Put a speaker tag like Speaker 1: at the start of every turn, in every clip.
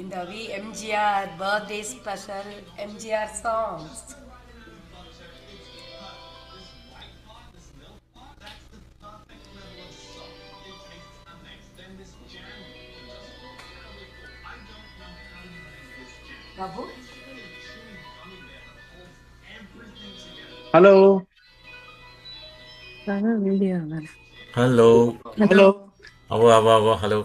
Speaker 1: இந்த MGR birthday special MGR songs. Babu
Speaker 2: hello
Speaker 3: video
Speaker 4: hello
Speaker 2: hello
Speaker 4: அவோ அவோ அவோ ஹலோ.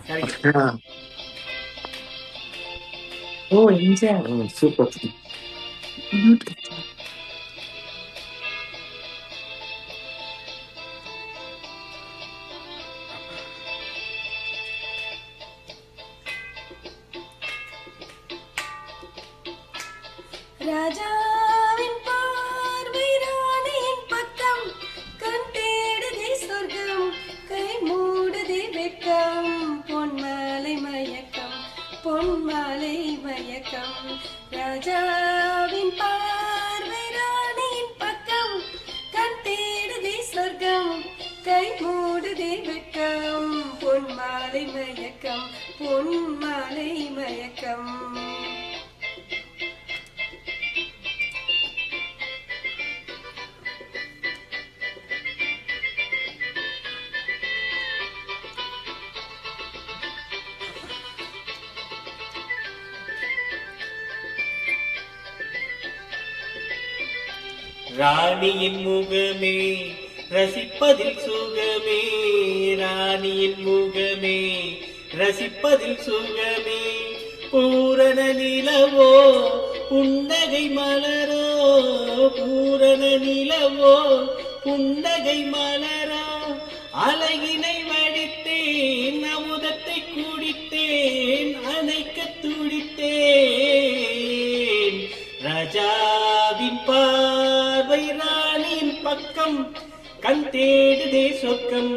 Speaker 3: ஓ எம்ஜிஆர்
Speaker 2: சூப்பர்.
Speaker 1: ராஜாவின் பார்வை ராணியின் பக்கம், கண் தேடுதே சொர்க்கம், கை மூடுதே வெட்கம், பொன்மாலை மயக்கம், பொன்மாலை மயக்கம். ராஜாவின் பார்வை ராணியின் பக்கம், கண் தேடுதே சொர்க்கம், கை மூடுதே வெட்கம், பொன்மாலை மயக்கம், பொன்மாலை மயக்கம்.
Speaker 5: ராணியின் முகமே ரசிப்பதில் சுகமே, ராணியின் முகமே ரசிப்பதில் சுகமே. பூரண நிலவோ புன்னகை மலரோ, பூரண நிலவோ புன்னகை மலரோ. அழகினை வடித்தேன் அமுதத்தை குடித்தேன், அணைக்க துடித்தேன். ராஜாவின் பார்வை ராணியின் பக்கம், கண் தேடுதே சொர்க்கம்,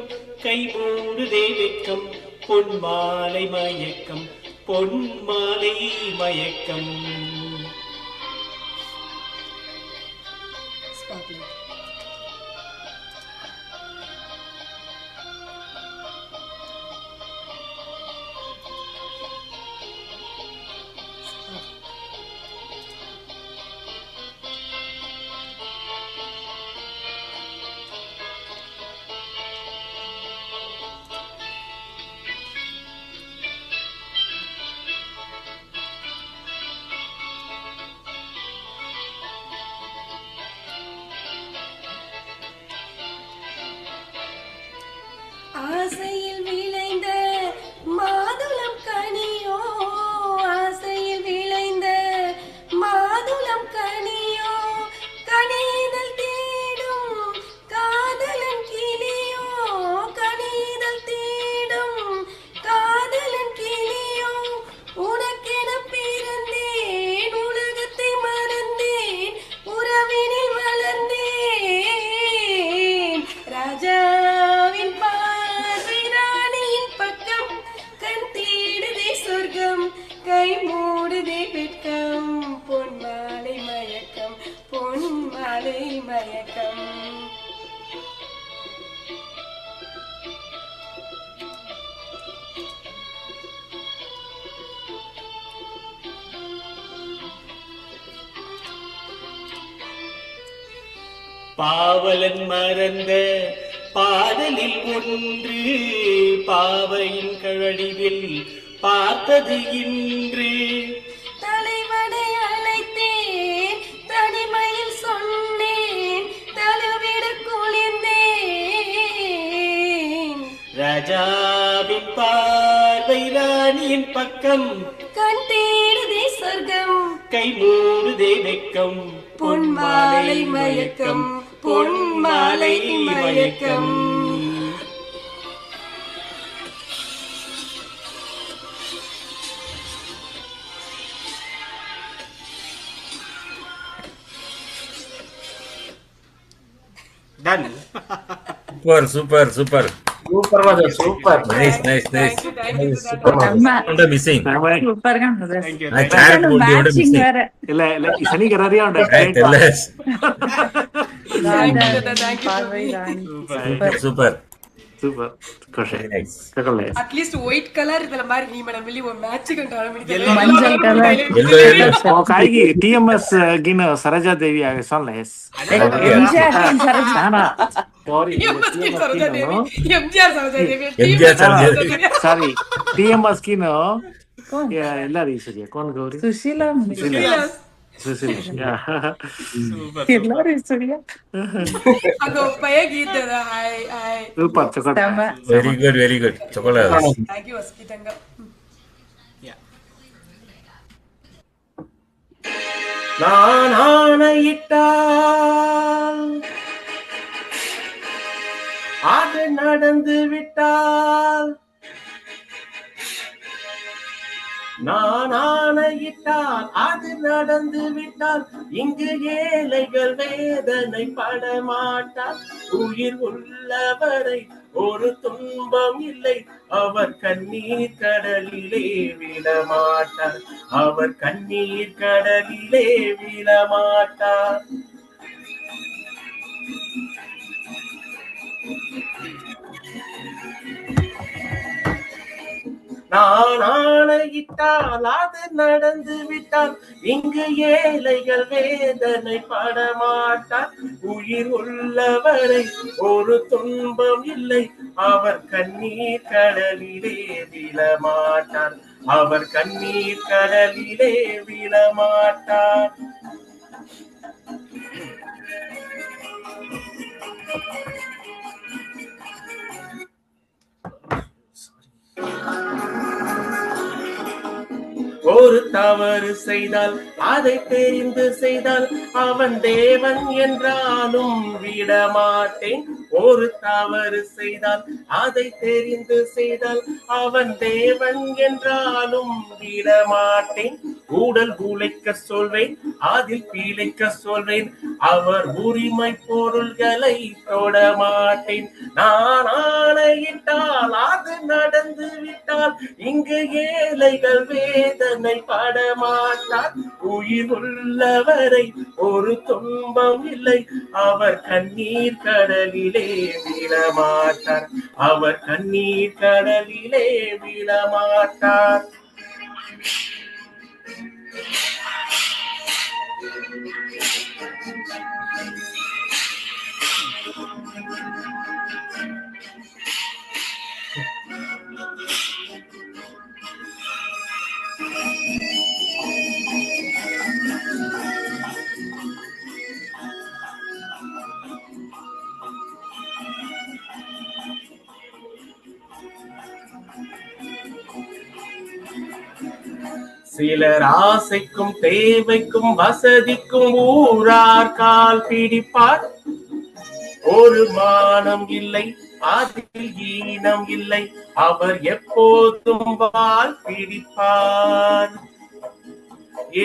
Speaker 5: கை மூடுதே வெட்கம், பொன்மாலை மயக்கம், பொன்மாலை மயக்கம்.
Speaker 1: Spotlight. ஆசையில் விளைந்த மாதுளம் கனியோ, ஆசையில் விளைந்த மாதுளம் கனியோ, கனிதல் தேடும் காதலன் கிளியோ, கனிதல் தேடும் காதலன் கிளியோ. உனக்கென பிறந்தேன் உலகத்தை மறந்தேன், உறவினில் வளர்ந்தேன். ராஜாவின் பார்வை ராணியின் பக்கம், கண் தேடுதே சொர்க்கம், கை மூடுதே வெட்கம், பொன்மாலை மயக்கம், பொன்மாலை மயக்கம்.
Speaker 5: பாவலன் மறந்த பாடலில் ஒன்று, பாவையின் கழடிவில் பார்த்தது இன்று.
Speaker 1: தலைவனை அழைத்தேன் தனிமையில் சொன்னேன், தழுவிட குளிர்ந்தேன்.
Speaker 5: ராஜாவின் பார்வை ராணியின் பக்கம்,
Speaker 1: கண் தேடுதே சொர்க்கம்,
Speaker 5: கை மூடுதே வெட்கம்,
Speaker 1: பொன்மாலை மயக்கம், பொன்மாலை மயக்கம்.
Speaker 5: Done.
Speaker 4: Super super super.
Speaker 2: Super mother, super.
Speaker 4: Nice nice nice. Missing
Speaker 3: சூப்பர்గా ఉంది.
Speaker 4: I tried to do
Speaker 3: matching
Speaker 4: missing.
Speaker 3: வேற.
Speaker 2: இல்ல இல்ல சனிக்கு நிறைய உண்டு.
Speaker 4: Right, tell us.
Speaker 1: Thank you, Dada. Thank you,
Speaker 3: பார்வை
Speaker 1: Ravi.
Speaker 3: ராணி.
Speaker 4: Super.
Speaker 2: சூப்பர் கோஷே
Speaker 4: வெரி நைஸ்.
Speaker 2: கக்கலே
Speaker 1: அட்லீஸ்ட் ஒயிட் கலர் இதுல மாதிரி நீ மேடம் மில்லி ஒரு மேட்சிங்
Speaker 5: Yellow
Speaker 3: மஞ்சள் colour.
Speaker 4: எல்லோ எல்லோ
Speaker 2: ஓ காய்கி டிஎம்எஸ் கின சரோஜா தேவி சொன்னேஸ்
Speaker 3: எம்ஜிஆர் சரோஜா
Speaker 2: நானா சாரி
Speaker 1: சரோஜா தேவி எம்ஜிஆர் சரோஜா தேவி
Speaker 4: எம்ஜிஆர் சரோஜா தேவி.
Speaker 2: சாரி டிஎம்எஸ் கினோ எல்லாரும் சரியா கோன் கௌரி
Speaker 3: சுஷீலா
Speaker 2: சுசில்
Speaker 3: எல்லாரும் சரியா
Speaker 1: அங்க பய கீதத ஹாய் ஹாய்
Speaker 2: சூப்பர் சூப்பர்
Speaker 3: செம.
Speaker 4: Very good very good chocolate.
Speaker 1: Thank you வஸ்கிதங்க
Speaker 5: நான் ஆணையிட்டால் அது நடந்து விட்டால், நான் ஆணையிட்டால் அது நடந்து விட்டால், இங்கு ஏழைகள் வேதனை படமாட்டார். உயிர் உள்ளவரை ஒரு துன்பம் இல்லை, அவர் கண்ணீர் கடலிலே விழமாட்டார். அவர் கண்ணீர் கடலிலே விழமாட்டார். நான் ஆணையிட்டால் அது நடந்து விட்டால், இங்கு ஏழைகள் வேதனை படமாட்டார். உயிர் உள்ளவரை ஒரு துன்பம் இல்லை, அவர் கண்ணீர் கடலிலே விழமாட்டார். அவர் கண்ணீர் கடலிலே விழமாட்டார். ஒரு தவறு செய்தால் அதை தெரிந்து செய்தால் அவன் தேவன் என்றாலும் விடமாட்டேன். ஒரு தவறு செய்தால் அதை தெரிந்து செய்தால் அவன் தேவன் என்றாலும் விடமாட்டேன். ஊடல் உழைக்க சொல்வேன், அதில் பிழைக்க சொல்வேன், அவர் உரிமை பொருள்களை தொடமாட்டேன். நான் ஆணையிட்டால் அது நடந்து விட்டால், இங்கு ஏழைகள் வேதனை படமாட்டார். உயிர் உள்ளவரை ஒரு துன்பம் இல்லை, அவர் கண்ணீர் கடலிலே விழமாட்டார். அவர் கண்ணீர் கடலிலே விழமாட்டார். சிலர் ஆசைக்கும் தேவைக்கும் வசதிக்கும் ஊரார் கால் பிடிப்பார். ஒரு மானம் இல்லை, அதில் ஈனம் இல்லை, அவர் எப்போதும் வால் பிடிப்பார்.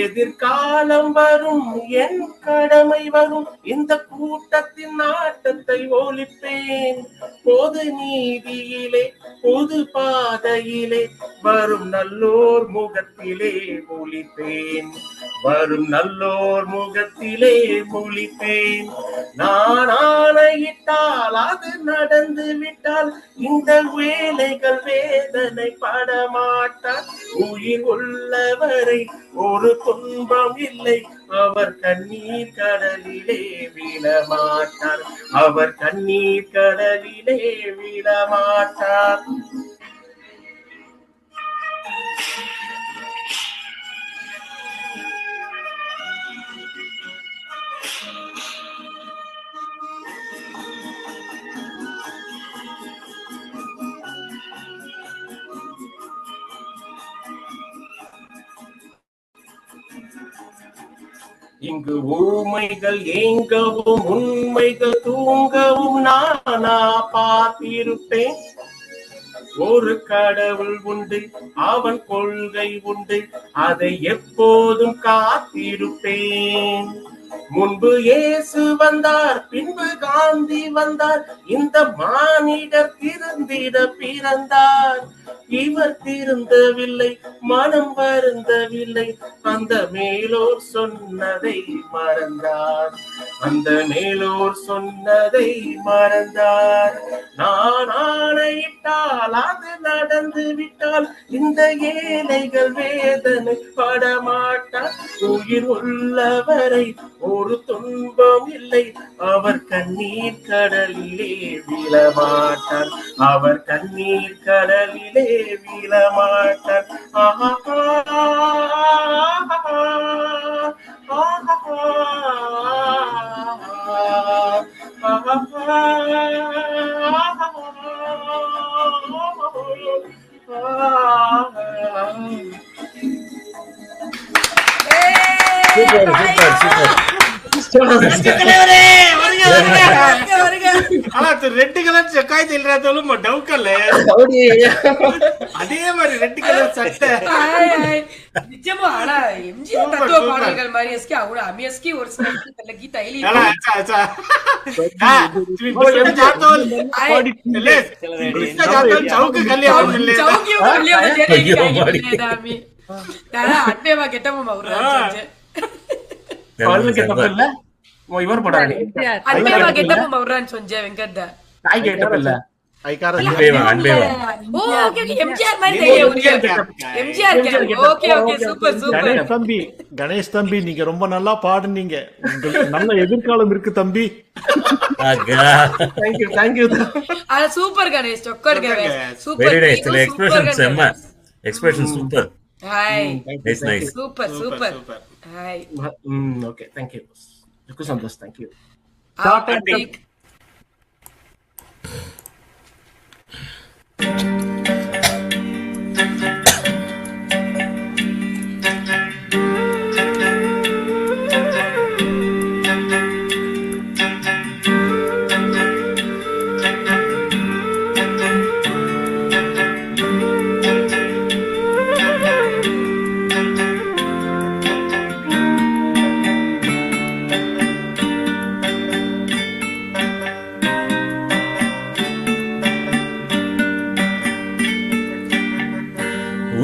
Speaker 5: எதிர்காலம் வரும், என் கடமை வரும், இந்த கூட்டத்தின் நாட்டத்தை ஒழிப்பேன். பொது நீதியிலே பொது பாதையிலே வரும் நல்லோர் முகத்திலே ஒழிப்பேன். வரும் நல்லோர் முகத்திலே ஒழிப்பேன். நான் ஆணையிட்டால் அது நடந்து விட்டால், இந்த வேலைகள் வேதனை படமாட்டார். உயிர் உள்ளவரை ஒரு துன்பம் இல்லை, அவர் கண்ணீர் கடலிலே விழமாட்டார். அவர் கண்ணீர் கடலிலே விழமாட்டார். இங்கு ஊமைகள் ஏங்கவும் உண்மைகள் தூங்கவும் நானா பார்த்திருப்பேன். ஒரு கடவுள் உண்டு, அவன் கொள்கை உண்டு, அதை எப்போதும் காத்திருப்பேன். முன்பு இயேசு வந்தார், பின்பு காந்தி வந்தார், இந்த மானிடர் திருந்திட பிறந்தார். இவர் திருந்தவில்லை, மனம் வருந்தவில்லை, அந்த மேலோர் சொன்னதை மறந்தார். அந்த மேலோர் சொன்னதை மறந்தார். நான் ஆணையிட்டால் அது நடந்து விட்டால் இந்த ஏழைகள் வேதனை படமாட்டார். உயிர் உள்ளவரை ஒரு துன்பம் இல்லை, அவர் கண்ணீர் கடலிலே விழமாட்டார். அவர் கண்ணீர் கடலிலே விழமாட்டார். ஆஹா
Speaker 6: ரெட் கலர் செக்காய் தெரியறாதாலும் டவுக்கல்ல அதே மாதிரி ரெட் கலர் சட்டை
Speaker 1: நிஜமா. ஆனா எம்ஜிஆர் தத்துவ பாடல்கள் மாதிரி எஸ்கே அவட அமியஸ்கி ஒரு சில கீதா ஐலி
Speaker 6: चौक
Speaker 1: அட்வேவா கெட்டமா
Speaker 5: இவர் போடாரு
Speaker 1: அட்வேவா கெட்டமா வர்றான்னு சொஞ்சே வெங்கட்
Speaker 5: தாய் கெட்டப் இல்ல
Speaker 2: கணேஷ் தம்பி நீங்க ரொம்ப நல்லா பாடுனீங்க. உங்களுக்கு நல்ல எதிர்காலம் இருக்கு தம்பி.
Speaker 1: Super Ganesh super
Speaker 4: super
Speaker 1: super super
Speaker 5: okay thank you ருக்கு சந்தோஷ் தேங்க் யூ.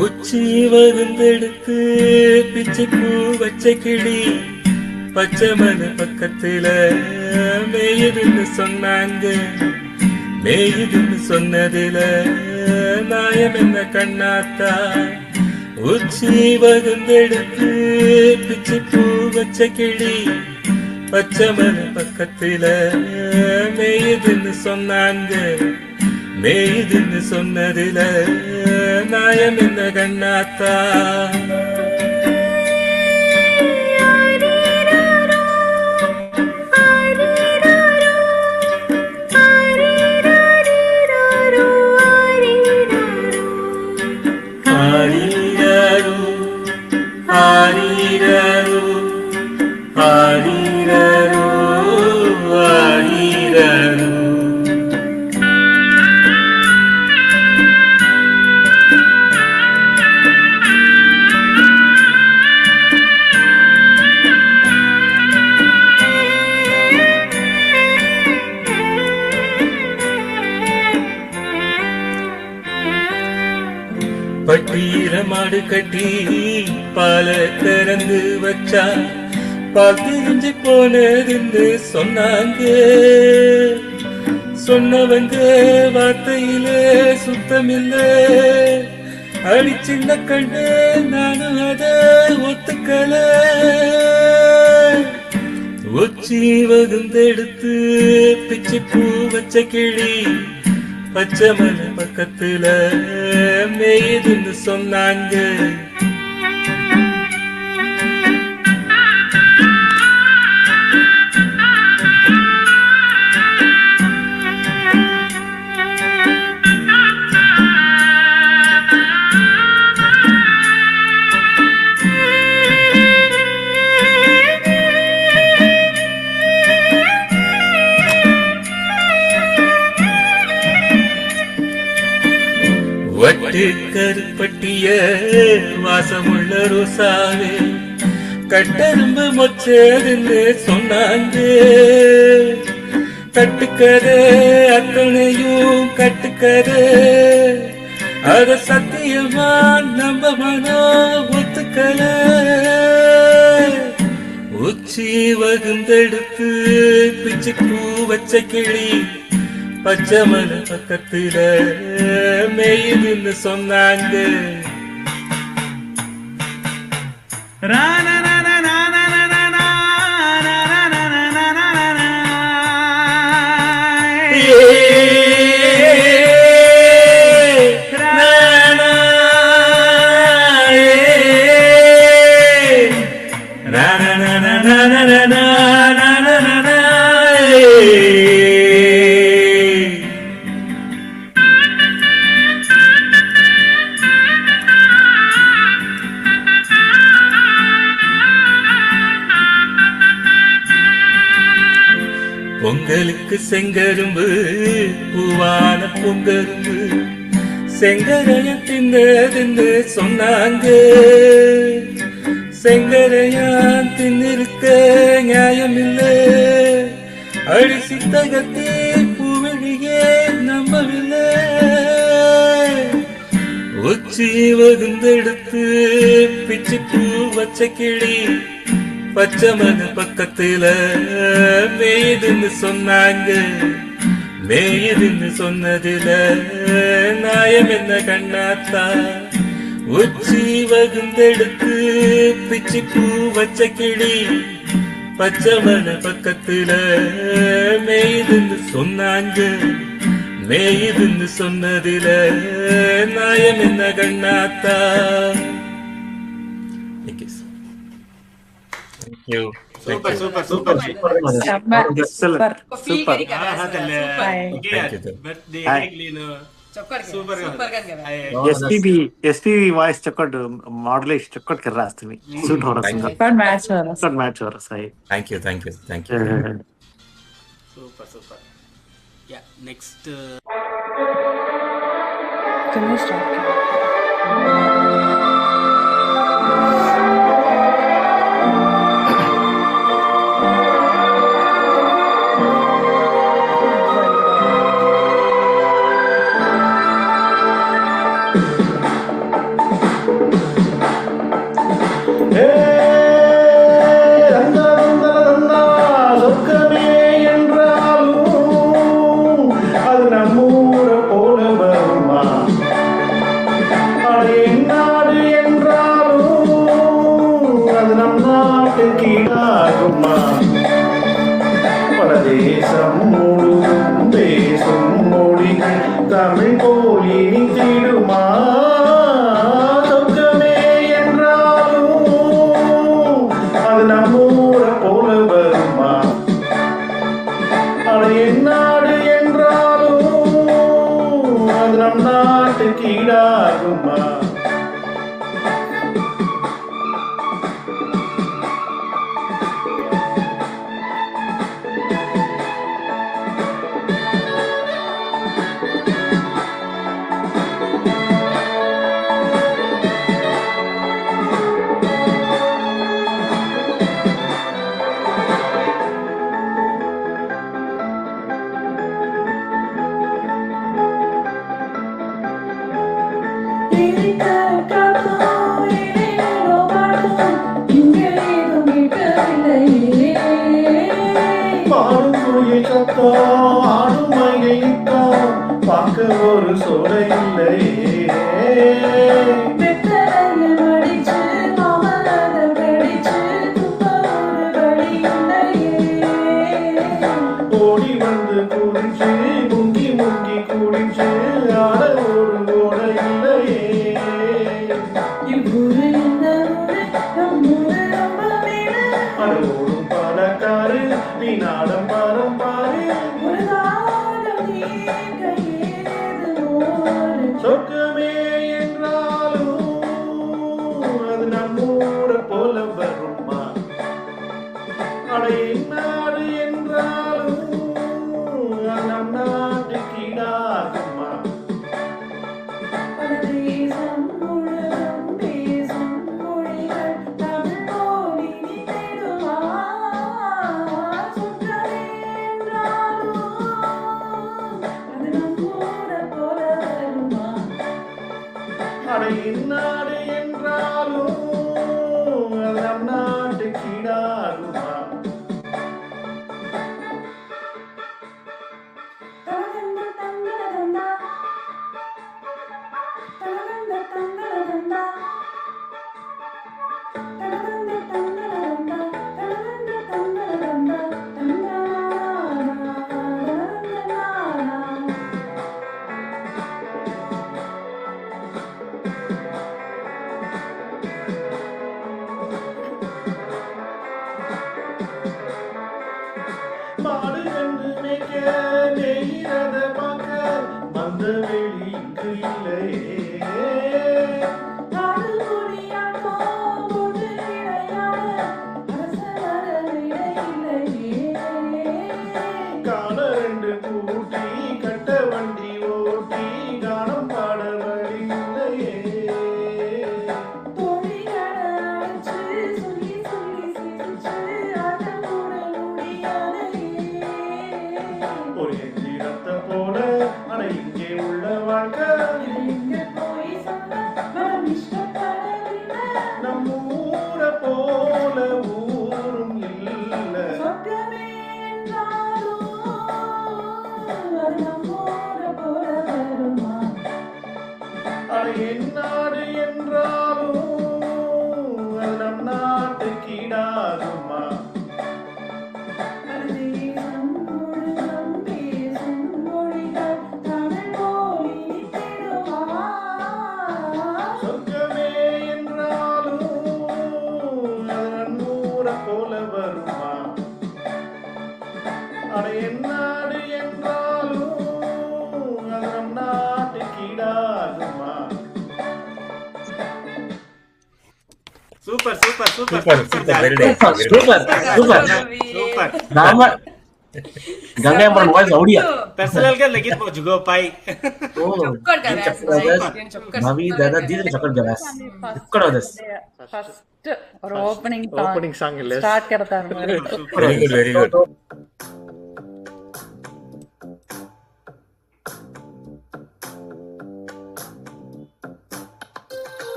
Speaker 4: உச்சி வகுந்தெடுத்து பிச்சை பூ வச்ச கிளி பச்சை மன பக்கத்துல மேயுதுன்னு சொன்னாங்க. மேயுதுன்னு சொன்னதுல நாயம் என்ன கண்ணாத்தா. உச்சி வகுந்தெடுத்து பிச்சை பூ வச்ச கிளி பச்சை மன பக்கத்துல மேயுதுன்னு சொன்னாங்க. மேயுதுன்னு சொன்னதுல நாயம் என்ன கண்ணாத்தா. ஆரீரரு ஆரீரரு ஆரீரரு ஆரீரரு. பட்டீர மாடு கட்டி பால திறந்து வச்சா பால் திரிஞ்சு போனதுன்னு சொன்னாங்க. சொன்னவங்க வார்த்தையில சுத்தமில்ல. அடி சின்ன கண்டு நானும் அத ஒத்துக்கல. உச்சி வகுந்தெடுத்து பிச்சை பூ வச்ச கிளி பச்சை மன பக்கத்துல மேயுதுன்னு சொன்னாங்க. வட்டு கருப்பட்டிய வாசமுள்ள ரோசாவே கட்டரும்பு மொச்சதுன்னு சொன்னாங்க. கட்டுக்கதை அத்தனையும் கட்டுக்கதை அத சத்தியமா நம்ம மனோ ஒத்துக்கல. உச்சி வகுந்தெடுத்து பிச்சு பூ வச்ச கிளி பச்சை மலை பக்கத்துல மேயுதுன்னு சொன்னாங்க. பொங்கலுக்கு செங்கரும்பு பூவான பொங்கரும்பு செங்கரைய தின்னு சொன்னாங்க. செங்கரையா தின்னிருக்க நியாயமில்ல, அடிசி தகத்தே பூவழியே நம்பவில்லை. உச்சி வகுந்தெடுத்து பிச்சு பூ வச்ச கிளி பச்சை மலை பக்கத்துல மேயுதுன்னு சொன்னாங்க. மேயுதுன்னு சொன்னதுல நாயம் என்ன கண்ணாத்தா? உச்சி வகுந்தெடுத்து பிச்சு பூ வச்ச கிளி பச்சை மலை பக்கத்துல மேயுதுன்னு சொன்னாங்க. மேயுதுன்னு சொன்னதுல நாயம் என்ன கண்ணாத்தா?
Speaker 6: Super, super, super.
Speaker 3: Super.
Speaker 1: feel
Speaker 5: Super.
Speaker 1: kari kara super.
Speaker 6: Birthday
Speaker 7: Hi.
Speaker 1: चौकट
Speaker 6: Super.
Speaker 1: super kan kara
Speaker 7: SPB voice चक्कट मॉड्युलेशन चक्कट कर रहा है तुम्ही सूट हो रहा है
Speaker 3: But match हो रहा
Speaker 7: चक्कट मैच हो रहा है
Speaker 4: Thank you.
Speaker 6: Super, super. Yeah, next.
Speaker 3: Can we start?
Speaker 2: சொர்க்கமே என்றாலும் அது நம்மூர போல வருமா? நாடு என்றாலும் அது நம் நாட்டுக்கு ஈடாகுமா? பல தேசம் முழுதும் பேசும் மொழிகள் தமிழ் போலி நித்திடுமா? சொர்க்கமே என்றாலும் அது நம்மூர போல வருமா? நாடு என்றாலும் அது நம் நாட்டுக்கு ஈடாகுமா? ஆடும் மகையிட்டான் பார்க்க ஒரு சோலை இல்லையே. ஓடி வந்து குடிச்சு முங்கி முங்கி குடிச்சு ஆட ஒரு ஓடை இல்லையே. ஓடும் பணக்காரு நீ நாடம் பரம் பாரு. சொர்க்கமே என்றாலும் அது நம்மூர போல வருமா? நாடு என்றாலும் அது நம் நாட்டுக்கு ஈடாகுமா? நாடு என்றாலும் அது நம் நாட்டுக்கு ஈடாகுமா? மாடு கண்டு மேய்க்க நெய்கிறத பார்க்க மந்த வெளி இங்கு இல்லையே. கால ரெண்டு கூட்டி கட்ட வண்டி ஓட்டி கானம் பாட வழி இல்லையே. ஒரு எந்திரத்தை போல ஆனா இங்கே உள்ள வாழ்க்கை நம்ம ஊரை போல ஊரும் இல்ல. ஆனா என் நாடு என்றாலும் அது நம் நாட்டுக்கு ஈடாகுமா? சொர்க்கமே என்றாலும் அது நம் ஊரை போல வருமா? ஆனா என் நாடு என்றாலும் அது நம் நாட்டுக்கு ஈடாகுமா?
Speaker 6: Super, super, super.
Speaker 4: Super, super, well done.
Speaker 5: Super super
Speaker 6: Super.
Speaker 5: நாம Gangaiamman voice audio.
Speaker 6: Personal kan lagi po juga pai.
Speaker 5: Oh,
Speaker 1: चक्कर का
Speaker 5: ini
Speaker 1: व्यास
Speaker 5: चक्कर
Speaker 1: नहीं, चक्कर
Speaker 5: నవి దాదా దీని చక్కర్ గవాస్ ఇక్కడ వదస్
Speaker 3: ఫస్ట్ ஒரு ஓபனிங்
Speaker 2: Opening song இல்ல.
Speaker 3: ஸ்டார்ட் करता है
Speaker 4: Very good, very good.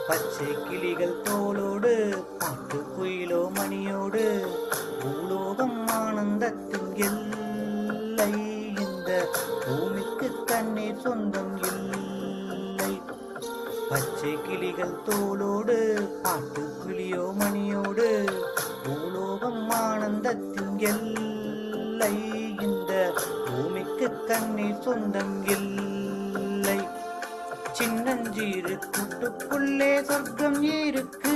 Speaker 8: பச்சை கிளிகள் தோளோடு பாட்டு குயிலோ மணியோடு பூலோகம் ஆனந்தத்தின் எல்லை இந்த பூமிக்கு தண்ணீர் சொந்தம் இல்லை. பச்சை கிளிகள் தோளோடு பாட்டு குயிலோ மணியோடு பூலோகம் ஆனந்தத்தின் எல்லை இந்த பூமிக்கு தண்ணீர் சொந்தம் இல்லை. சின்னஞ்சீரு கூட்டுக்குள்ளே சொர்க்கம் இருக்கு.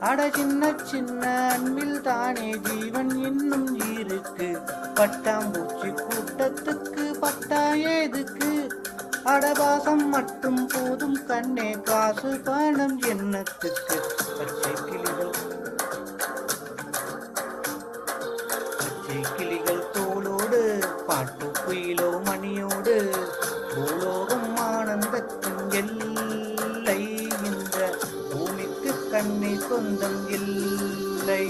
Speaker 8: அட சின்ன சின்ன அன்பில் தானே ஜீவன் இன்னும் இருக்கு. பட்டாம்பூச்சி கூட்டத்துக்கு பட்டா ஏதுக்கு? அடபாசம் மட்டும் போதும் கண்ணே, காசு பணம் எண்ணத்துக்கு. பச்சை கிளிகள் தோளோடு பாட்டு குயிலோ மணியோடு பூலோகம் ஆனந்தத்தின் எல்லை இந்த பூமிக்கு கண்ணை சொந்தம் இல்லை.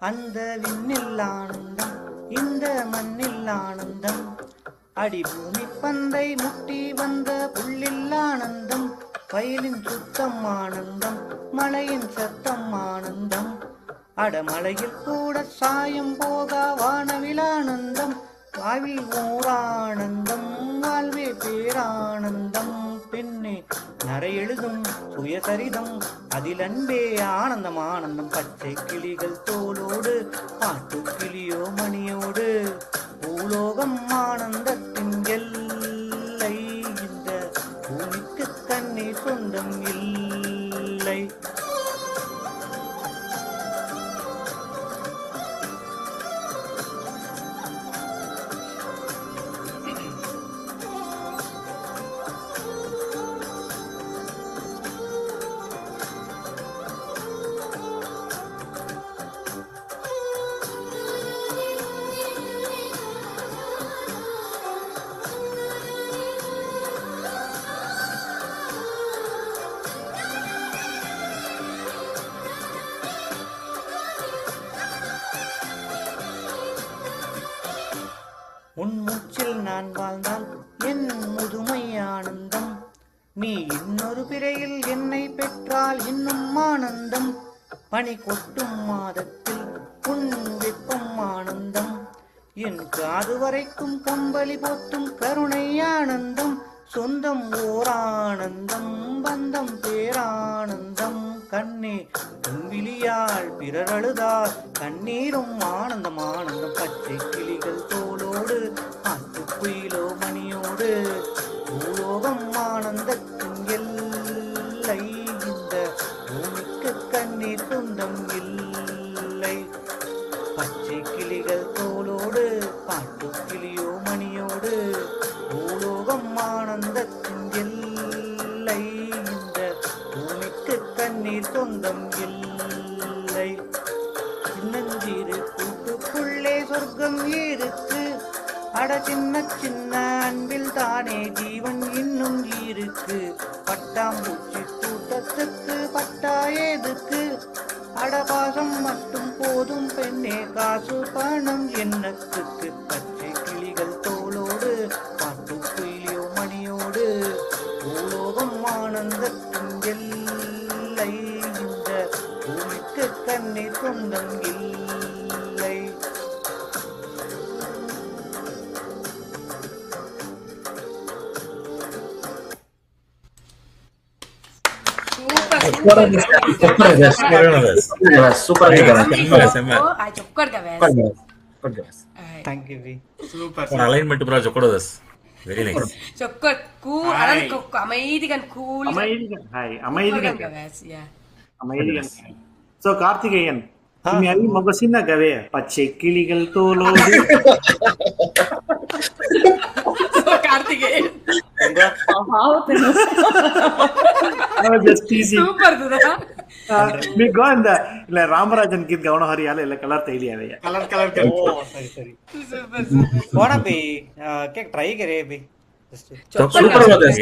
Speaker 8: அந்த விண்ணில் ஆனந்தம், இந்த மண்ணில் ஆனந்தம், அடிபூமி பந்தை முட்டி வந்த புள்ளில் ஆனந்தம், வயலின் சுத்தம் ஆனந்தம், மழையின் சத்தம் ஆனந்தம், அடமலையில் கூட சாயம் போகா வானவில் ஆனந்தம், வாழ்வில் ஓரானந்தம், வாழ்வே பேரானந்தம், பெண்ணே நரை எழுதும் சுயசரிதம், அதில் அன்பே ஆனந்தம் ஆனந்தம். பச்சை கிளிகள் தோளோடு பாட்டு கிளியோ மணியோடு பூலோகம் ஆனந்தத்தின் எல்லை இந்த பூமிக்கு தண்ணீர் சொந்தம் இல்லை. நீ இன்னொரு பிறையில் என்னை பெற்றால் இன்னும் ஆனந்தம். பனி கொட்டும் மாதத்தில் உன் வெப்பம் ஆனந்தம். என் காது வரைக்கும் கம்பளி போட்டும் கருணை ஆனந்தம். சொந்தம் ஓர் ஆனந்தம், பந்தம் பேரானந்தம். கண்ணே விழியால் பிறர் அழுதால் கண்ணீரும் ஆனந்தம் ஆனந்தம். பச்சை கிளிகள் தோளோடு ஆட்டுக்குயிலோ மணியோடு பூலோகம் ஆனந்தத்தின் எல்லை. இந்த பூமிக்கு கண்ணீர் சொந்தம் இல்லை. பச்சை கிளிகள் தோளோடு பாட்டுக்கிளியோ மணியோடு பூலோகம் ஆனந்தத்தின் எல்லை. இந்த பூமிக்கு கண்ணீர் சொந்தம் இல்லை. சின்னஞ்சிறு கூட்டுக்குள்ளே சொர்க்கம் இருக்கு. அட சின்ன சின்ன அன்பில் தானே ஜீவன் இன்னும் இருக்கு. பட்டாம்பூச்சி கூட்டத்துக்கு பட்டா எதுக்கு? அடபாசம் மட்டும் போதும் பெண்ணே, காசு பணம் என்னத்துக்கு? பச்சை கிளிகள் தோளோடு பாட்டுக்குயிலியோ மணியோடு பூலோகம் ஆனந்தத்தின் எல்லை. இந்த பூமிக்கு கண்ணீர் சொந்தம் இல்லை.
Speaker 4: சூப்பர்
Speaker 1: చొక్కడు
Speaker 8: Thank you, V.
Speaker 6: Super.
Speaker 4: Alignment bro చొక్కడోదస్ వెరీ నైస్
Speaker 1: చొక్కడు కూల్ అలాగే అమైదిగా కూల్
Speaker 2: அமைதிகள் சோ கார்த்திகேயன் தும்மி மொகசின்ன கவே பச்சை கிளிகள் தோலோடு
Speaker 1: కార్తికేయన్
Speaker 2: just teasing.
Speaker 1: సూపర్ దుదా
Speaker 2: మీకు இந்த இல்ல ராமராஜன் கீத் கவனம் ஹரியால இல்ல கலர் தைலியாவே
Speaker 6: Color, color,
Speaker 8: Oh,
Speaker 6: color.
Speaker 8: sorry, sorry.
Speaker 1: Super super
Speaker 8: What up, क्या ट्राई करे अभी?
Speaker 4: సూపర్ బ్రదర్స్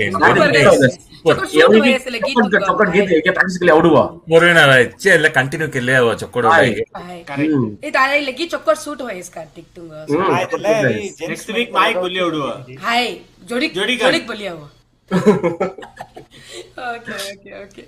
Speaker 1: చొక్కడు
Speaker 5: ಗೀತೆ ಪ್ರಾಕ್ಟಿಕಲಿ ಔಡುವ
Speaker 4: ಮೊರೇನ ಎಚ್ಚೆ ಎಲ್ಲ ಕಂಟಿನ್ಯೂ ಕೆಲ್ಲೆ ಅವ ಚೊಕ್ಕಡು
Speaker 1: ये ताले लगी चक्कर सूट होय इस Kartik Tunga
Speaker 6: Next week Mike बोलिए उड़ुआ.
Speaker 1: हाय जोड़ी
Speaker 6: जोड़ी
Speaker 1: जोड़ी बोलिया वो ओके ओके ओके